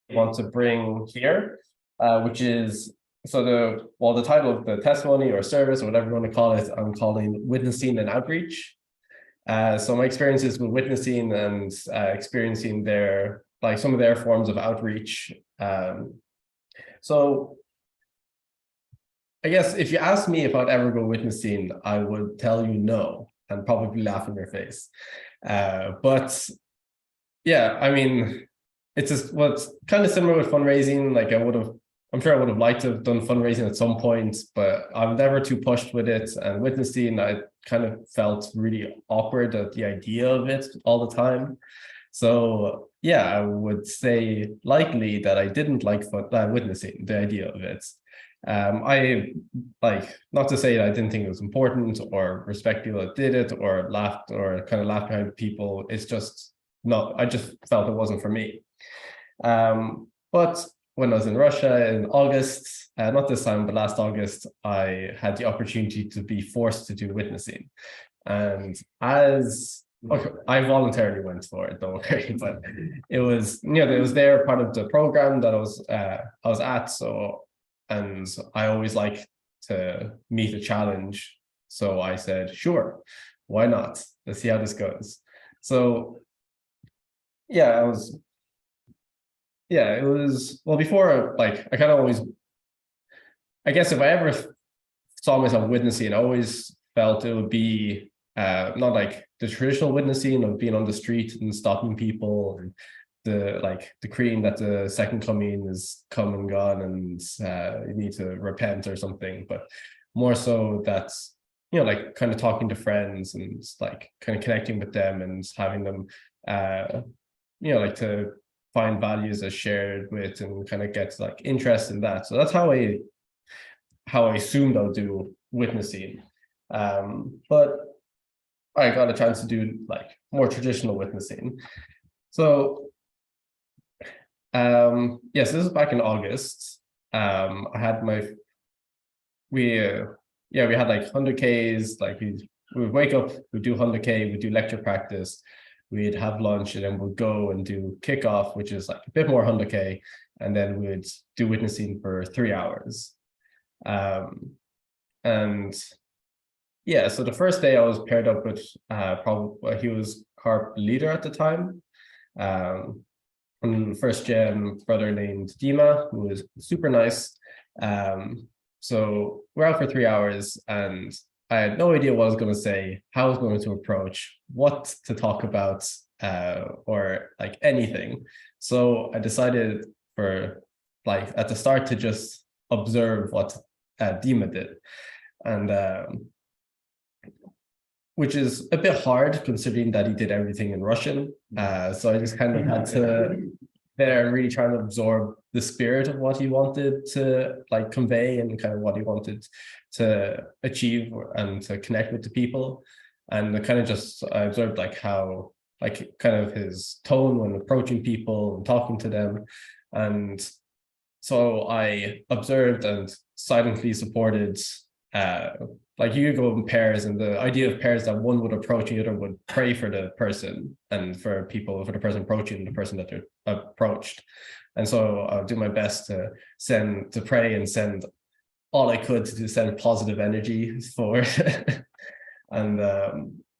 want to bring here, which is the title of the testimony or service or whatever you want to call it, I'm calling Witnessing and Outreach. So my experiences with witnessing and experiencing some of their forms of outreach. So I guess if you ask me if I'd ever go witnessing, I would tell you no and probably laugh in your face. But yeah, I mean, it's kind of similar with fundraising. Like I'm sure I would have liked to have done fundraising at some point, but I'm never too pushed with it. And witnessing, I kind of felt really awkward at the idea of it all the time. So yeah, I would say likely that I didn't like witnessing, the idea of it. I not to say that I didn't think it was important or respect people that did it or laughed behind people. It's just not, I just felt it wasn't for me. But when I was in Russia in August, not this time, but last August, I had the opportunity to be forced to do witnessing. And I voluntarily went for it, don't worry, but it was, it was there part of the program that I was at. So, and I always like to meet a challenge. So I said, sure, why not? Let's see how this goes. So yeah, it was, well, before, I kind of always, I guess if I ever saw myself witnessing, I always felt it would be not like the traditional witnessing of being on the street and stopping people and decreeing that the second coming is come and gone and you need to repent or something, but more so that's, kind of talking to friends and kind of connecting with them and having them, to find values as shared with and kind of get interest in that. So that's how I assumed I'll do witnessing. But I got a chance to do more traditional witnessing. So yes, this is back in August. I had we had 100Ks, we would wake up, we'd do 100K, we'd do lecture practice, we'd have lunch, and then we'd go and do kickoff, which is a bit more 100K, and then we'd do witnessing for 3 hours. And yeah, so the first day I was paired up with he was CARP leader at the time, and first gen brother named Dima, who was super nice. So we're out for 3 hours, and I had no idea what I was going to say, how I was going to approach, what to talk about, or anything. So I decided for at the start to just observe what Dima did, and which is a bit hard considering that he did everything in Russian. So I just kind of had to there really trying to absorb the spirit of what he wanted to convey and kind of what he wanted to achieve and to connect with the people. And I observed how kind of his tone when approaching people and talking to them. And so I observed and silently supported you go in pairs, and the idea of pairs that one would approach and the other would pray for the person, and for the person approaching the person that they're approached. And so I'll do my best to pray and send all I could to send positive energy for and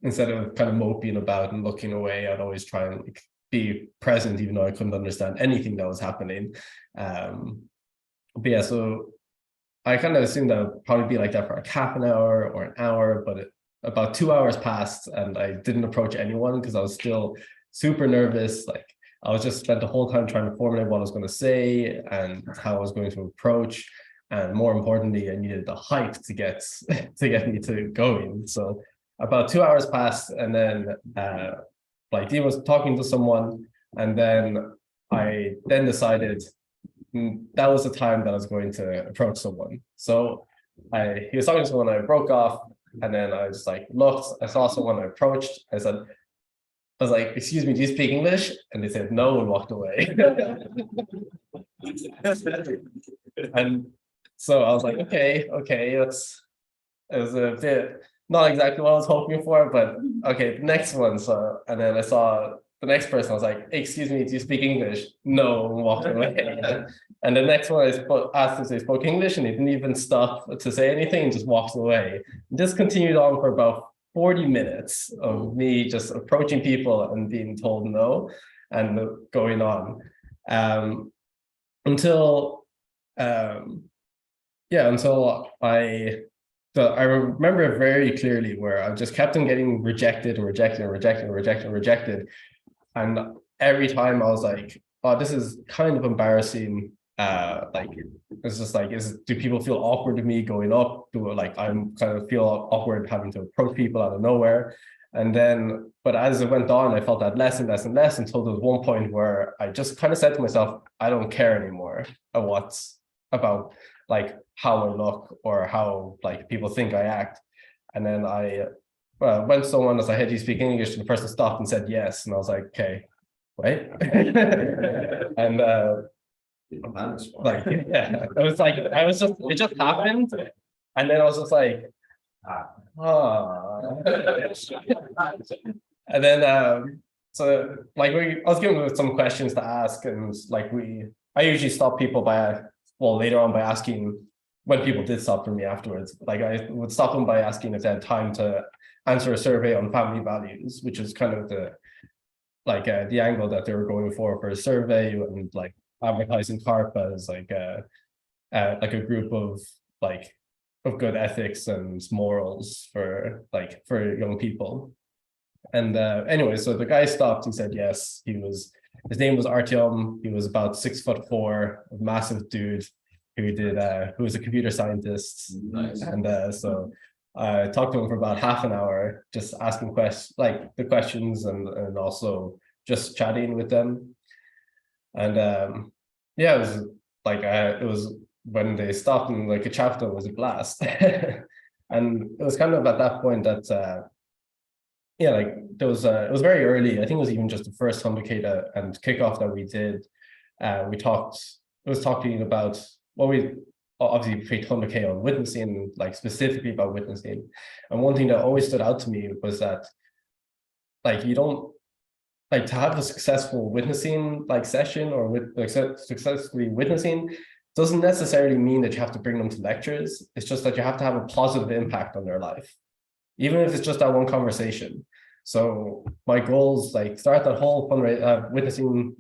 instead of kind of moping about and looking away, I'd always try and be present, even though I couldn't understand anything that was happening. But yeah, so I kind of assumed that would probably be like that for half an hour or an hour, but about 2 hours passed and I didn't approach anyone because I was still super nervous. I was just spent the whole time trying to formulate what I was going to say and how I was going to approach. And more importantly, I needed the hype to get me to going. So about 2 hours passed, and then Dean was talking to someone, and then I decided that was the time that I was going to approach someone. So he was talking to someone, I broke off, and then I just looked, I saw someone, I approached, I was like, excuse me, do you speak English? And they said no and walked away. And so I was like, okay, it was a bit not exactly what I was hoping for, but okay, the next one. So, and then I saw the next person, I was like, excuse me, do you speak English? No, and walked away. And the next one, asked if they spoke English, and they didn't even stop to say anything and just walked away. This continued on for about 40 minutes of me just approaching people and being told no and going on. Until I remember it very clearly where I just kept on getting rejected and rejected and rejected and rejected and rejected. And every time I was like, oh, this is kind of embarrassing. Like, it's just like, do people feel awkward to me going up? I'm kind of feel awkward having to approach people out of nowhere? And then, but as it went on, I felt that less and less and less until there was one point where I just kind of said to myself, I don't care anymore about like how I look or how like people think I act. And then I went to someone, as I had, you speak English, and the person stopped and said yes. And I was like, okay, wait. And like, yeah, it was like, it just happened. And then I was just like, oh. And then, so like I was given some questions to ask, and like I usually stop people later on by asking when people did stop for me afterwards. Like I would stop them by asking if they had time to answer a survey on family values, which is kind of the angle that they were going for a survey, and like advertising CARP as like a group of good ethics and morals for young people. And anyway, so the guy stopped. He said yes. His name was Artyom. He was about 6'4", a massive dude who was a computer scientist. Nice. And so I talked to him for about half an hour, just asking questions and also just chatting with them. And it was when they stopped and like a chapter was a blast. And it was kind of at that point that it was very early. I think it was even just the first 100K and kickoff that we did. It was talking about we obviously create 100K on witnessing, like specifically about witnessing. And one thing that always stood out to me was that you don't to have a successful witnessing session or successfully witnessing doesn't necessarily mean that you have to bring them to lectures. It's just that you have to have a positive impact on their life, even if it's just that one conversation. So my goals start that whole witnessing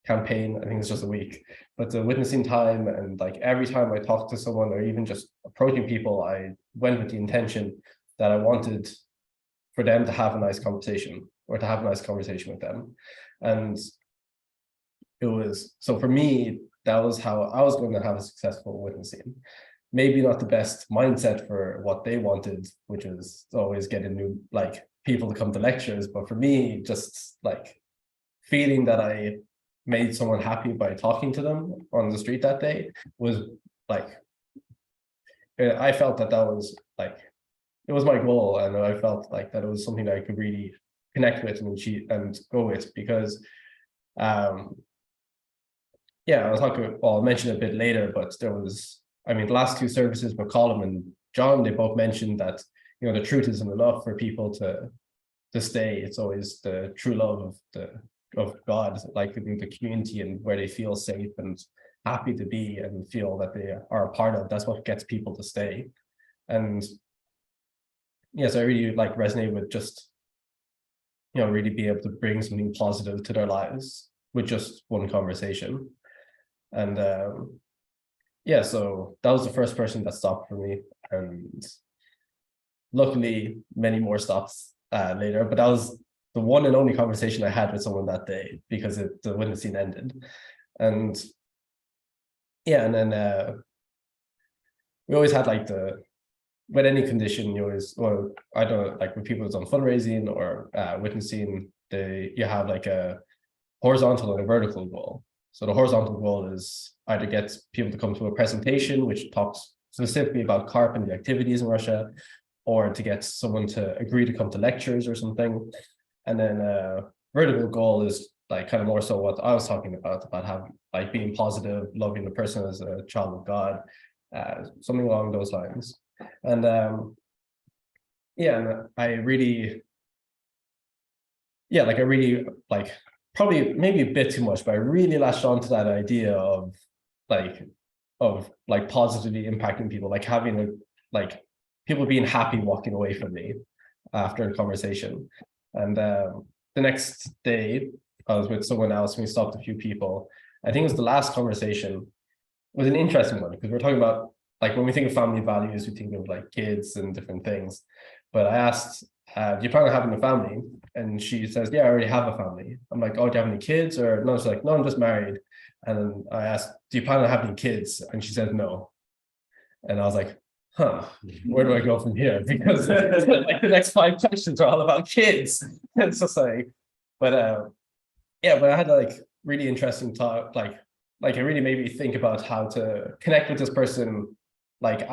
campaign. I think it's just a week, but the witnessing time, and every time I talk to someone or even just approaching people, I went with the intention that I wanted for them to have a nice conversation or to have a nice conversation with them. And it was, so for me, that was how I was going to have a successful witnessing. Maybe not the best mindset for what they wanted, which is always getting new people to come to lectures. But for me, just feeling that I made someone happy by talking to them on the street that day was I felt that was it was my goal, and I felt that it was something that I could really connect with and achieve and go with, because I'll mention it a bit later, but there was, the last two services with Colin and John, they both mentioned that the truth isn't enough for people to stay. It's always the true love of God, the community, and where they feel safe and happy to be and feel that they are a part of. That's what gets people to stay. And yes, I really resonate with just really be able to bring something positive to their lives with just one conversation. And so that was the first person that stopped for me, and luckily many more stops later, but that was the one and only conversation I had with someone that day, because the witnessing ended. And and then we always had with any condition, you always, or I don't know, with people who's on fundraising or witnessing, you have a horizontal and a vertical goal. So the horizontal goal is either get people to come to a presentation which talks specifically about CARP and the activities in Russia, or to get someone to agree to come to lectures or something. And then vertical goal is kind of more so what I was talking about having being positive, loving the person as a child of God, something along those lines. And and I really, yeah, like I really like probably maybe a bit too much, but I really latched on to that idea of like positively impacting people, like having like people being happy walking away from me after a conversation. And the next day I was with someone else and we stopped a few people. I think it was the last conversation. It was an interesting one because we're talking about like when we think of family values, we think of like kids and different things. But I asked, do you plan on having a family? And she says, yeah, I already have a family. I'm like, oh, do you have any kids? Or no, she's like, no, I'm just married. And then I asked, do you plan on having kids? And she said, no. And I was like, huh, where do I go from here? Because like the next 5 questions are all about kids. It's just like, but yeah, but I had like really interesting talk, like it really made me think about how to connect with this person, like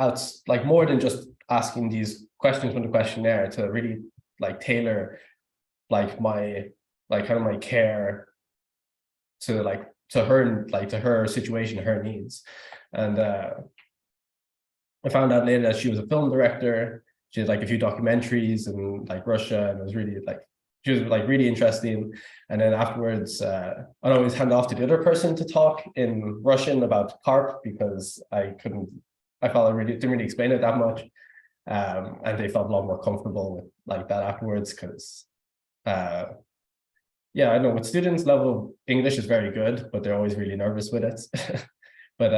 like more than just asking these questions from the questionnaire, to really like tailor like my like kind of my care to like to her, like to her situation, her needs. And I found out later that she was a film director. She had like a few documentaries in like Russia, and it was really like she was like really interesting. And then afterwards, I'd always hand off to the other person to talk in Russian about carp because I couldn't, I felt I really didn't really explain it that much. And they felt a lot more comfortable with like that afterwards because yeah, I know with students level of English is very good, but they're always really nervous with it. But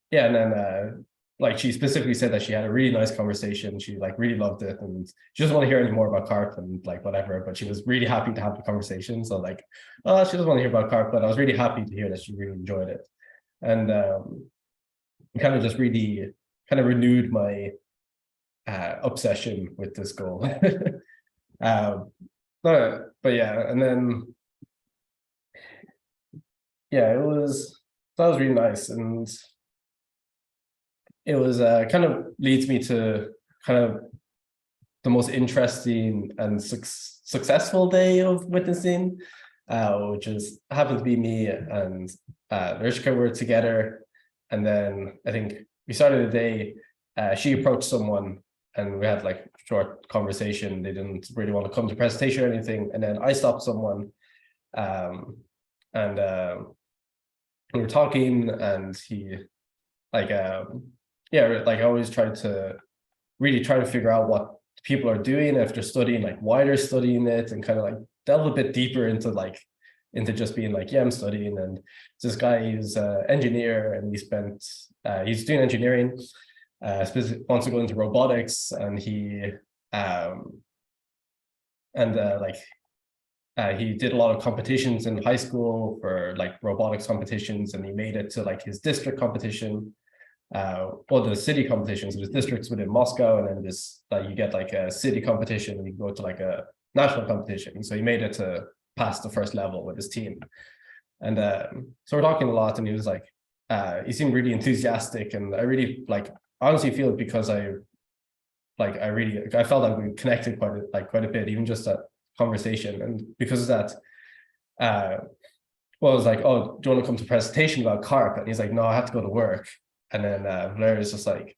yeah, and then like she specifically said that she had a really nice conversation. She like really loved it, and she doesn't want to hear any more about carp and like whatever. But she was really happy to have the conversation. So like, oh, she doesn't want to hear about carp, but I was really happy to hear that she really enjoyed it, and kind of just really kind of renewed my obsession with this goal. But yeah, and then yeah, that was really nice, and it was kind of leads me to kind of the most interesting and successful day of witnessing, which is happened to be me and Rishka were together, and then I think we started the day. She approached someone, and we had like a short conversation. They didn't really want to come to presentation or anything, and then I stopped someone, and we were talking, and he like yeah, like I always tried to really try to figure out what people are doing, if they're studying, like why they're studying it, and kind of like delve a bit deeper into like into just being like, yeah, I'm studying. And this guy is an engineer, and he's doing engineering, wants to go into robotics, and he did a lot of competitions in high school for like robotics competitions, and he made it to like his district competition, well, the city competitions. There's districts within Moscow, and then this you get like a city competition, and you go to like a national competition. So he made it to pass the first level with his team, and so we're talking a lot, and he was like, he seemed really enthusiastic, and I really like honestly feel it because I felt like we connected quite a bit, even just that conversation. And because of that, well, I was like, oh, do you want to come to a presentation about carp? And he's like, no, I have to go to work. And then Blair is just like,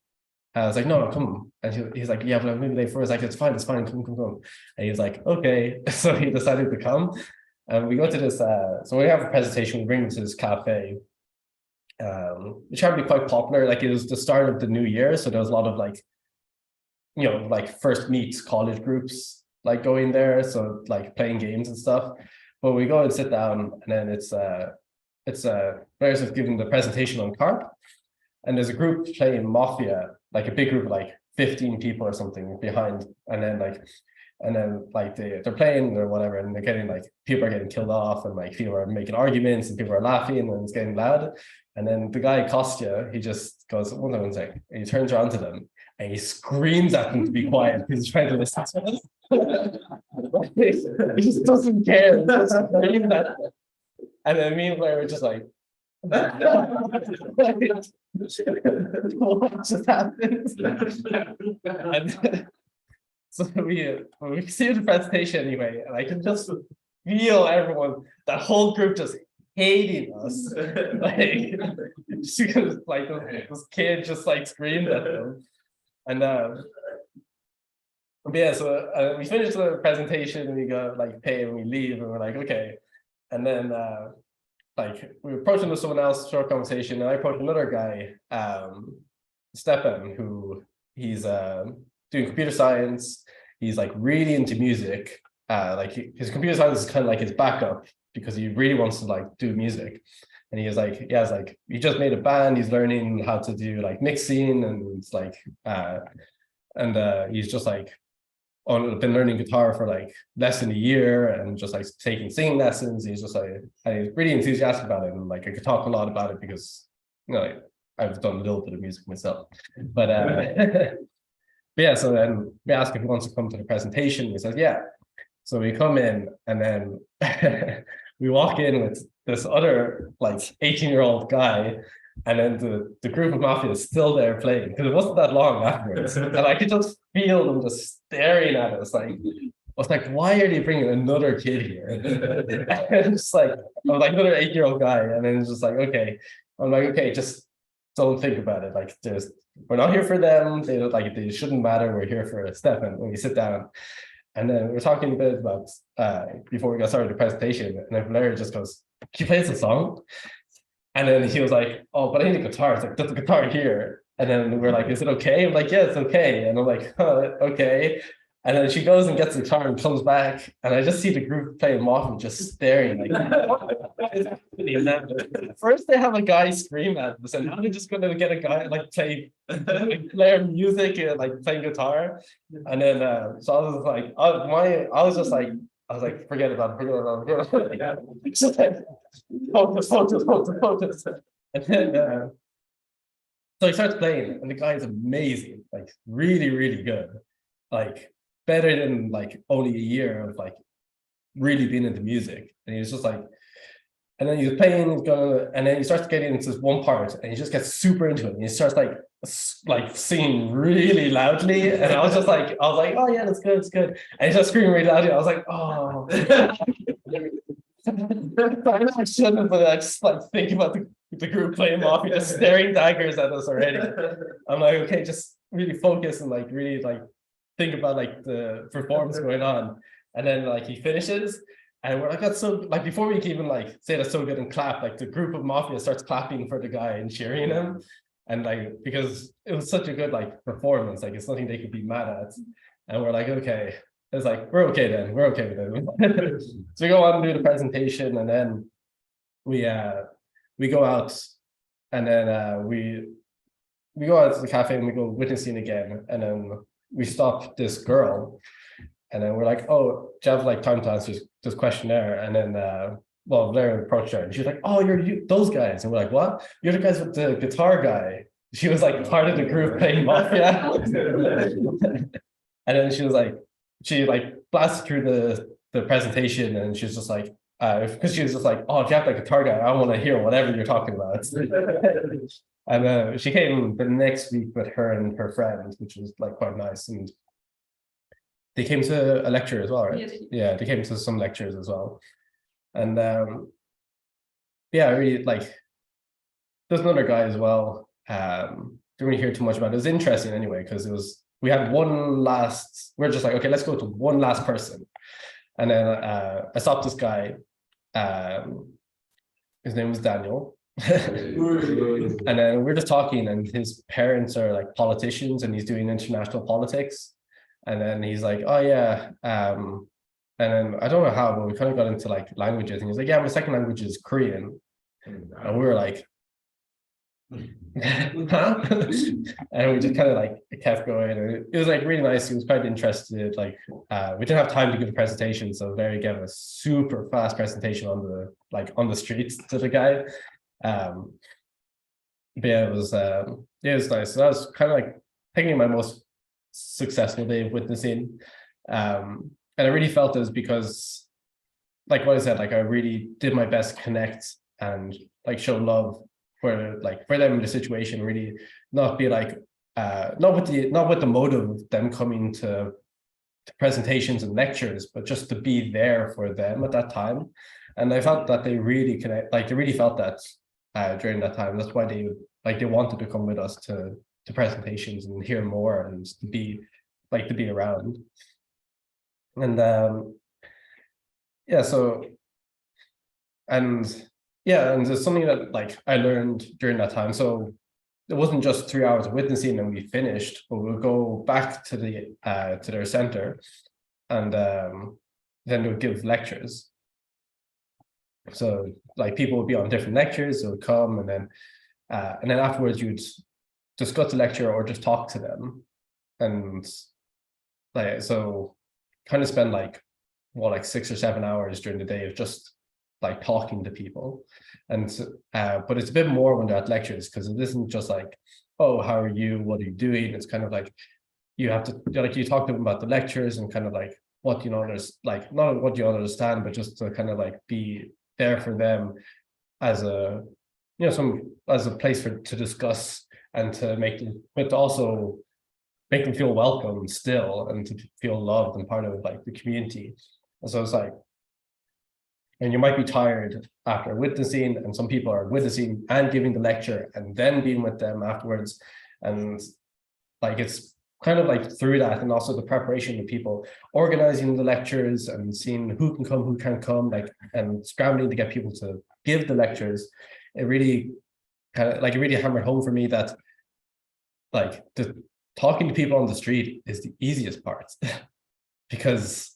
I was like, no, come. And he's like, yeah, but I'm maybe late for. I was like, it's fine, come. And he's like, okay. So he decided to come. And we go to this, so we have a presentation, we bring him to this cafe, which had to be quite popular. Like it was the start of the new year. So there was a lot of like, like first meets college groups, like going there. So like playing games and stuff. But we go and sit down, and then it's Blair's giving the presentation on carp. And there's a group playing Mafia, like a big group of like 15 people or something behind. And then like they're playing or whatever, and they're getting like, people are getting killed off, and like people are making arguments, and people are laughing, and it's getting loud. And then the guy Kostya, he just goes, one second, and he turns around to them and he screams at them to be quiet because he's trying to listen to us. He just doesn't care. He just screams at them. And then me and Blair were just like, what just happened? And so we see the presentation anyway, and I can just feel everyone, that whole group just hating us. Like, because like this kid just like screamed at them. And But yeah, so we finished the presentation and we got like pay and we leave and we're like, okay. And then like we were approaching with someone else, short conversation, and I approached another guy, Stepan, who he's doing computer science. He's like really into music. Like his computer science is kind of like his backup because he really wants to like do music. And he was like, yeah, it's like he just made a band. He's learning how to do like mixing, and it's like, he's just like been learning guitar for like less than a year and just like taking singing lessons. He's just like, and he's really enthusiastic about it, and like I could talk a lot about it because like, I've done a little bit of music myself. But but yeah, so then we ask if he wants to come to the presentation. He says, yeah. So we come in and then we walk in with this other like 18-year-old guy, and then the group of mafia is still there playing because it wasn't that long afterwards. And I could just feel them just staring at us. Like, I was like, why are they bringing another kid here? And it's like, I was like, another 8-year-old guy. And then it's just like, okay. I'm like, okay, just don't think about it. Like, we're not here for them. They don't like, they shouldn't matter. We're here for Stefan when we sit down. And then we're talking a bit about before we got started the presentation, and then Larry just goes, "Can you play us a song?" And then he was like, "Oh, but I need a guitar." It's like, "There's a guitar here." And then we're like, "Is it okay?" I'm like, "Yeah, it's okay." And I'm like, "Oh, okay." And then she goes and gets the guitar and comes back, and I just see the group playing Mothman just staring like. First, they have a guy scream at us, and now they're just going to get a guy like play music and like playing guitar. And then so I was like, I was like, forget about it, forget about it. So like, focus. And then so he starts playing, and the guy is amazing, like really, really good, like better than like only a year of like really being into music. And he's just like, and then he's playing, he's going, and then he starts getting into this one part, and he just gets super into it, and he starts like singing really loudly. And I was like, oh yeah, that's good, it's good. And he just screaming really loudly. I was like, oh. I shouldn't, but I just like think about the group playing Mafia just staring daggers at us already. I'm like, okay, just really focus and like really like think about like the performance going on. And then like he finishes, and we're like, that's so, like before we can even like say that's so good and clap, like the group of Mafia starts clapping for the guy and cheering him. And like, because it was such a good like performance, like it's nothing they could be mad at. And we're like, okay. It's like, we're okay then, we're okay with it. So we go on and do the presentation, and then we go out, and then we go out to the cafe and we go witnessing again, and then we stop this girl, and then we're like, oh, do you have like time to answer this questionnaire? And then well, Blair approached her and she's like, oh, you're those guys. And we're like, what? You're the guys with the guitar guy. She was like part of the group playing Mafia. And then she was like, she like blasted through the presentation, and she's just like, because she was just like, oh, if you have like a guitar guy, I want to hear whatever you're talking about. And she came the next week with her and her friend, which was like quite nice. And they came to a lecture as well, right? Yeah, they came to some lectures as well. And yeah, I really like, there's another guy as well. Didn't really hear too much about it. It was interesting anyway, because we had we're just like, okay, let's go to one last person. And then I stopped this guy. His name was Daniel. And then we're just talking, and his parents are like politicians, and he's doing international politics. And then he's like, oh yeah. And then I don't know how, but we kind of got into like languages, and he's like, yeah, my second language is Korean. And we were like, huh? And we just kind of like kept going, and it was like really nice. He was quite interested. Like we didn't have time to give a presentation, so Larry gave a super fast presentation on the streets to the guy. But yeah, it was nice. So that was kind of like thinking my most successful day of witnessing. And I really felt it was because, like what I said, like I really did my best to connect and like show love for them in the situation, really not be like not with the motive of them coming to presentations and lectures, but just to be there for them at that time. And I felt that they really they really felt that during that time. That's why they wanted to come with us to presentations and hear more, and to be like to be around. And yeah, so and there's something that like I learned during that time. So it wasn't just 3 hours of witnessing and we finished, but we'll go back to their center, and then they'll give lectures. So like people would be on different lectures, they would come, and then afterwards you'd discuss the lecture or just talk to them. And like, so kind of spend like 6 or 7 hours during the day of just like talking to people. And but it's a bit more when they're at lectures, because it isn't just like, oh, how are you, what are you doing? It's kind of like you have to, like, you talk to them about the lectures and kind of like what you know, there's like not what you understand, but just to kind of like be there for them as a, you know, as a place to discuss, and to make them, but to also make them feel welcome still, and to feel loved and part of like the community. And so it's like, and you might be tired after witnessing, and some people are witnessing and giving the lecture and then being with them afterwards. And like, it's kind of like through that, and also the preparation of people organizing the lectures and seeing who can come, who can't come, like, and scrambling to get people to give the lectures. It really kind of like, it really hammered home for me that like talking to people on the street is the easiest part because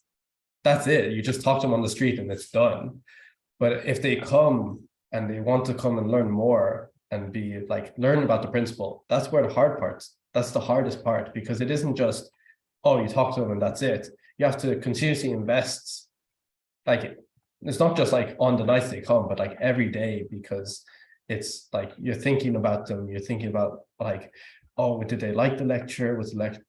that's it. You just talk to them on the street and it's done. But if they come and they want to come and learn more and be like, learn about the principle, that's where the hard parts, that's the hardest part, because it isn't just, oh, you talk to them and that's it. You have to continuously invest. Like, it's not just like on the nights they come, but like every day, because it's like, you're thinking about them, you're thinking about like, oh, did they like the lecture?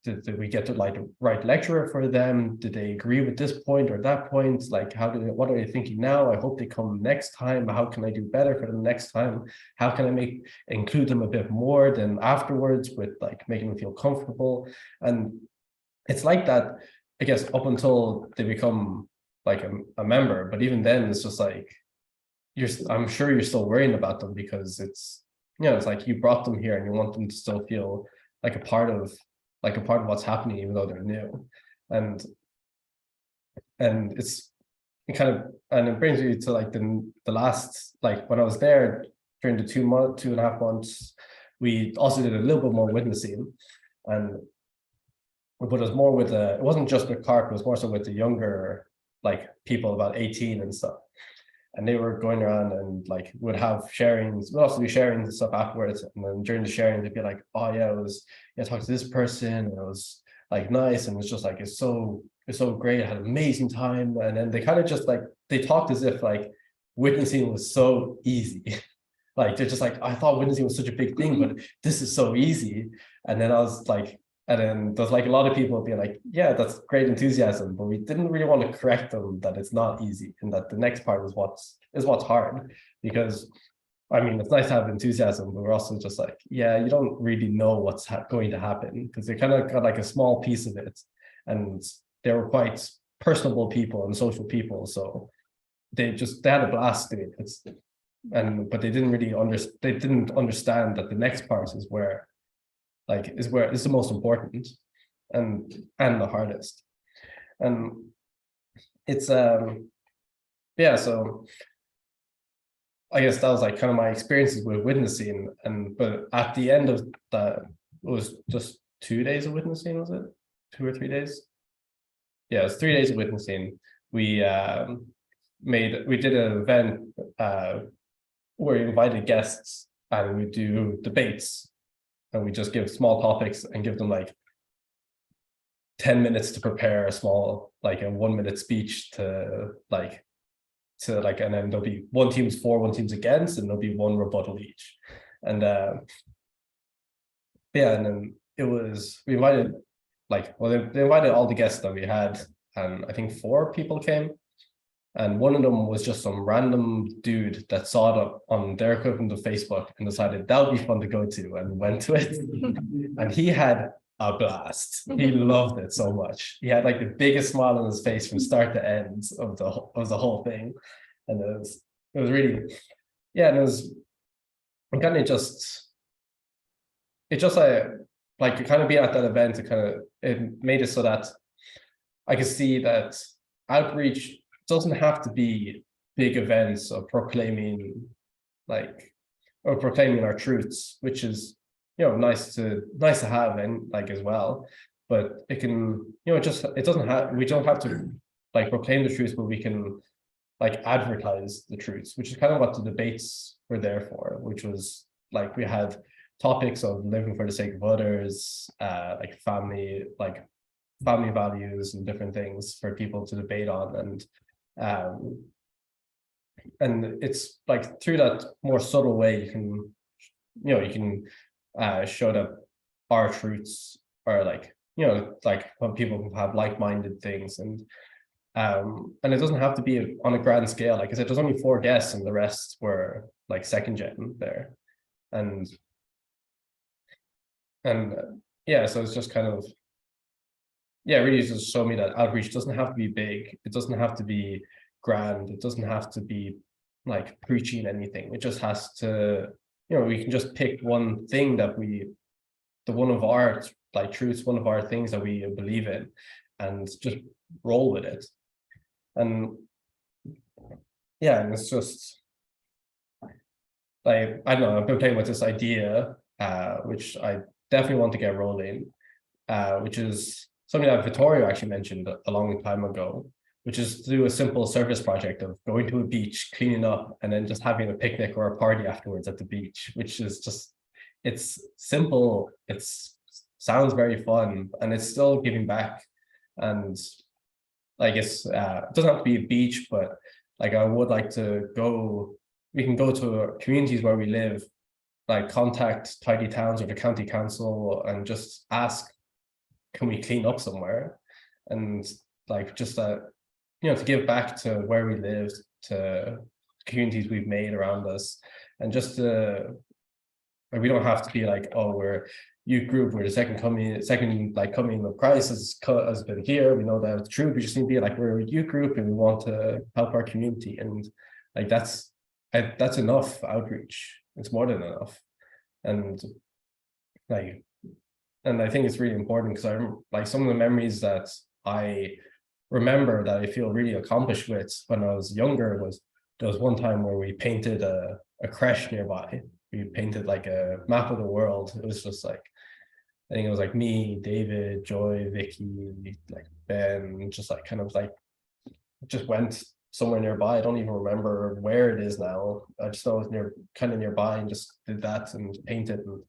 Did we get the right lecturer for them? Did they agree with this point or that point? Like, what are they thinking now? I hope they come next time. How can I do better for them next time? How can I include them a bit more than afterwards, with like making them feel comfortable? And it's like that, I guess, up until they become like a member. But even then, it's just like, I'm sure you're still worrying about them, because it's, you know, it's like you brought them here and you want them to still feel like a part of what's happening, even though they're new. And it brings me to like the last, like when I was there during the 2.5 months, we also did a little bit more witnessing, but it was more with it wasn't just with CARP, it was more so with the younger, like people about 18 and stuff. And they were going around and like would have sharings, we'd also do sharings and stuff afterwards. And then during the sharing, they'd be like, oh yeah, I talked to this person, and it was like nice, and it's just like, it's so great, I had an amazing time. And then they kind of just like, they talked as if like witnessing was so easy. Like, they're just like, I thought witnessing was such a big thing, but this is so easy. And then I was like, and then there's like a lot of people being like, yeah, that's great enthusiasm, but we didn't really want to correct them that it's not easy, and that the next part is what's hard. Because I mean, it's nice to have enthusiasm, but we're also just like, yeah, you don't really know what's going to happen, because they kind of got like a small piece of it, and they were quite personable people and social people, so they had a blast doing it. But they didn't really understand that the next part is where it's the most important and the hardest. And it's yeah, so I guess that was like kind of my experiences with witnessing. But at the end of that, it was just 2 days of witnessing, was it? 2 or 3 days? Yeah, it was 3 days of witnessing. We did an event where we invited guests, and we do debates, and we just give small topics and give them like 10 minutes to prepare a small, like a 1-minute speech to and then there'll be one team's for, one team's against, and there'll be one rebuttal each. And yeah, and then we invited they invited all the guests that we had, and I think 4 people came. And one of them was just some random dude that saw it up on their equivalent of Facebook and decided that would be fun to go to, and went to it. And he had a blast. He loved it so much. He had like the biggest smile on his face from start to end of the whole thing. And it was really, yeah, and it was kind of just like, like kind of being at that event, it made it so that I could see that outreach doesn't have to be big events of proclaiming our truths, which is, you know, nice to have and like as well. But it can, you know, it doesn't have, we don't have to like proclaim the truth, but we can like advertise the truths, which is kind of what the debates were there for, which was like we had topics of living for the sake of others, like family values and different things for people to debate on. And it's like through that more subtle way you can, you know, you can show that our truths are like, you know, like when people have like-minded things, and it doesn't have to be on a grand scale. Like I said, there's only 4 guests and the rest were like second gen there. And yeah, so it's just kind of, yeah, really just show me that outreach doesn't have to be big, it doesn't have to be grand, it doesn't have to be like preaching anything. It just has to, you know, we can just pick one thing that one of our like truths, one of our things that we believe in, and just roll with it. And yeah, and it's just like, I don't know, I've been playing with this idea, which I definitely want to get rolling, which is something that Vittorio actually mentioned a long time ago, which is to do a simple service project of going to a beach, cleaning up, and then just having a picnic or a party afterwards at the beach, which is just, it's simple, sounds very fun, and it's still giving back. And I guess it doesn't have to be a beach, but like I would like to go, we can go to communities where we live, like contact Tidy Towns or the county council and just ask, can we clean up somewhere? And like just that, you know, to give back to where we lived, to communities we've made around us, and just to, like, we don't have to be like, oh, we're youth group, we're the second coming of Christ has been here. We know that it's true. We just need to be like, we're a youth group and we want to help our community, and like that's enough outreach. It's more than enough. And like, and I think it's really important because I like some of the memories that I remember that I feel really accomplished with when I was younger was, there was one time where we painted a creche nearby. We painted like a map of the world. It was just like, I think it was like me, David, Joy, Vicky, like Ben, just like kind of like just went somewhere nearby. I don't even remember where it is now. I just know it was kind of nearby, and just did that and painted. And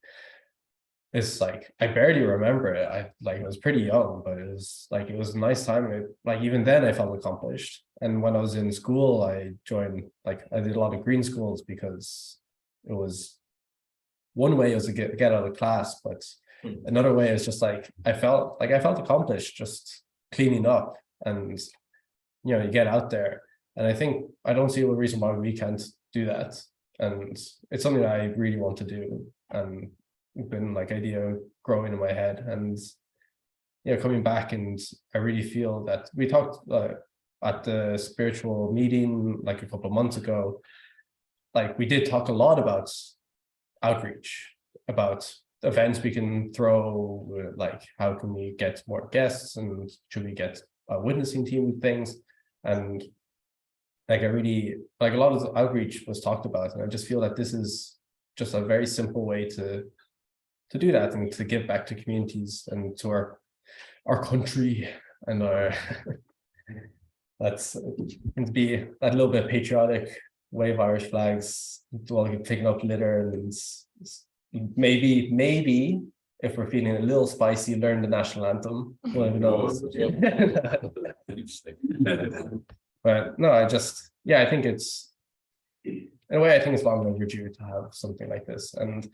it's like, I barely remember it. It was pretty young, but it was a nice time. Like even then I felt accomplished. And when I was in school, I joined, like I did a lot of green schools because it was, one way was to get out of class, but another way is just like I felt accomplished just cleaning up. And you know, you get out there, and I think I don't see a reason why we can't do that. And it's something that I really want to do, and been like idea growing in my head. And you know, coming back, and I really feel that we talked at the spiritual meeting like a couple of months ago, like we did talk a lot about outreach, about events we can throw, like how can we get more guests, and should we get a witnessing team with things. And like I really like, a lot of the outreach was talked about, and I just feel that this is just a very simple way to do that, and to give back to communities and to our country, and our that's going to be that little bit patriotic, wave Irish flags while picking up litter, and maybe if we're feeling a little spicy, learn the national anthem. Well, who knows? But no, I think it's, in a way, I think it's long overdue to have something like this. And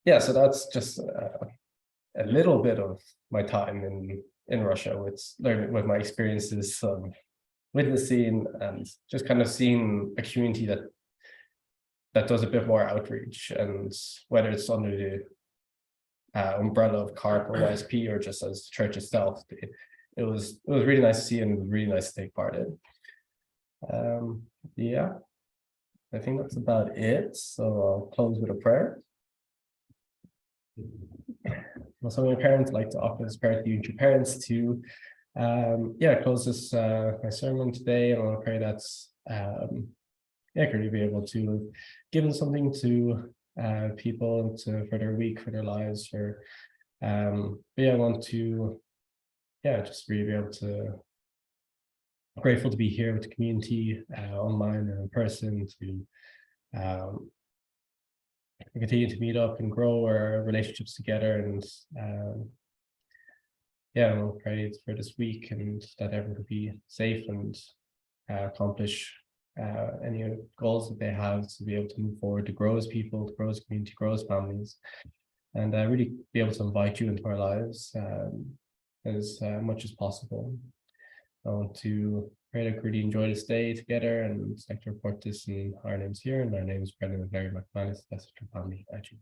yeah, so that's just a little bit of my time in Russia, with learning, with my experiences witnessing, and just kind of seeing a community that does a bit more outreach, and whether it's under the umbrella of CARP or YSP, or just as the church itself, it was really nice to see, and it was really nice to take part in. Yeah, I think that's about it. So I'll close with a prayer. some of my parents like to offer this prayer to you and your parents to close this my sermon today, and I want to pray that's can you be able to give them something to people for their week, for their lives, for I want to just really be able to grateful to be here with the community online or in person to continue to meet up and grow our relationships together, and we'll pray for this week and that everyone will be safe and accomplish any goals that they have to be able to move forward, to grow as people, to grow as community, grow as families, and really be able to invite you into our lives as much as possible. I want to pray that we really enjoy this day together, and I'd like to report this in our names here, and our names Brendan and Larry McManus, that's your family. Thank you.